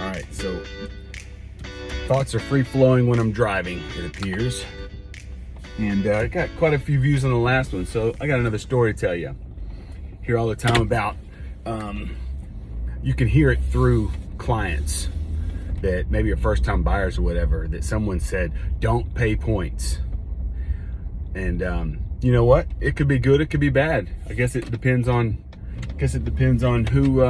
All right, so thoughts are free flowing when I'm driving, it appears. And I got quite a few views on the last one, so I got another story to tell you. Hear all the time about, you can hear it through clients that maybe are first time buyers or whatever, that someone said, don't pay points. And you know what? It could be good, it could be bad. I guess it depends on who,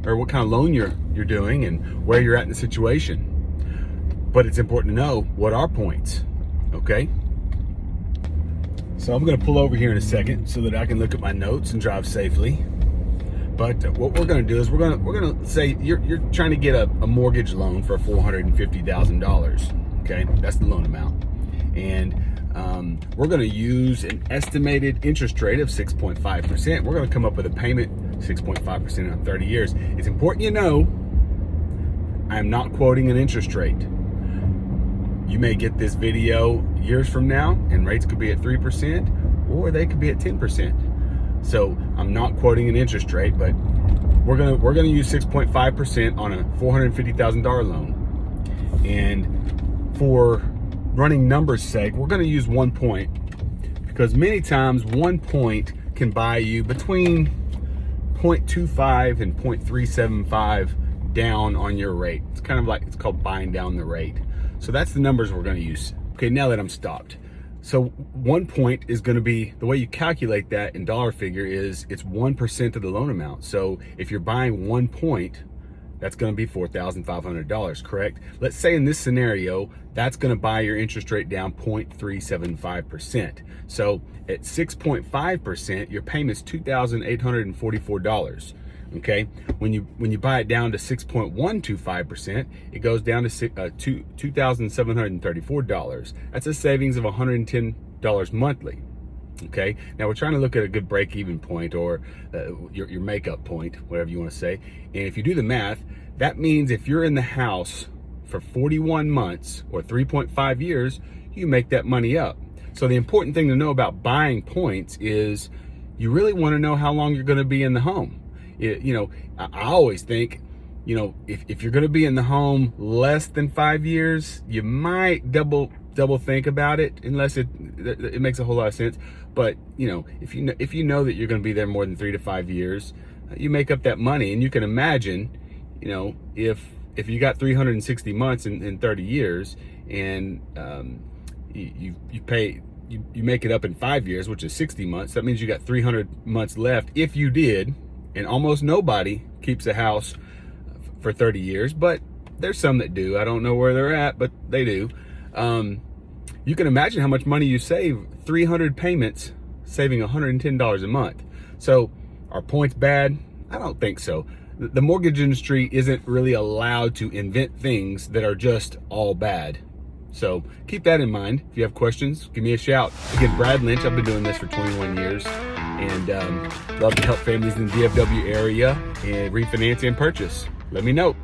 or what kind of loan you're doing and where you're at in the situation. But it's important to know what are points, okay? So I'm gonna pull over here in a second so that I can look at my notes and drive safely. But what we're gonna do is we're gonna say you're trying to get a mortgage loan for $450,000, okay? That's the loan amount. And we're gonna use an estimated interest rate of 6.5%. We're gonna come up with a payment 6.5% on 30 years. It's important you know, I'm not quoting an interest rate. You may get this video years from now and rates could be at 3% or they could be at 10%. So I'm not quoting an interest rate, but we're gonna use 6.5% on a $450,000 loan. And for running numbers sake, we're gonna use 1 point, because many times 1 point can buy you between 0.25 and 0.375 down on your rate. It's kind of like, it's called buying down the rate. So that's the numbers we're gonna use. Okay, now that I'm stopped. So 1 point is gonna be, the way you calculate that in dollar figure is it's 1% of the loan amount. So if you're buying 1 point, that's gonna be $4,500, correct? Let's say in this scenario, that's gonna buy your interest rate down 0.375%. So at 6.5%, your payment's $2,844. Okay, when you buy it down to 6.125%, it goes down to $2,734. That's a savings of $110 monthly. Okay, now we're trying to look at a good break-even point, or your makeup point, whatever you want to say. And if you do the math, that means if you're in the house for 41 months or 3.5 years, you make that money up. So the important thing to know about buying points is you really want to know how long you're going to be in the home. You know, I always think, you know, if you're going to be in the home less than 5 years, you might double think about it, unless it makes a whole lot of sense. But you know, if you know that you're going to be there more than 3 to 5 years, you make up that money. And you can imagine, you know, if you got 360 months in 30 years, and you make it up in 5 years, which is 60 months. That means you got 300 months left if you did. And almost nobody keeps a house for 30 years, but there's some that do. I don't know where they're at, but they do. You can imagine how much money you save. 300 payments, saving $110 a month. So are points bad? I don't think so. The mortgage industry isn't really allowed to invent things that are just all bad. So keep that in mind. If you have questions, give me a shout. Again, Brad Lynch. I've been doing this for 21 years. And love to help families in the DFW area and refinance and purchase. Let me know.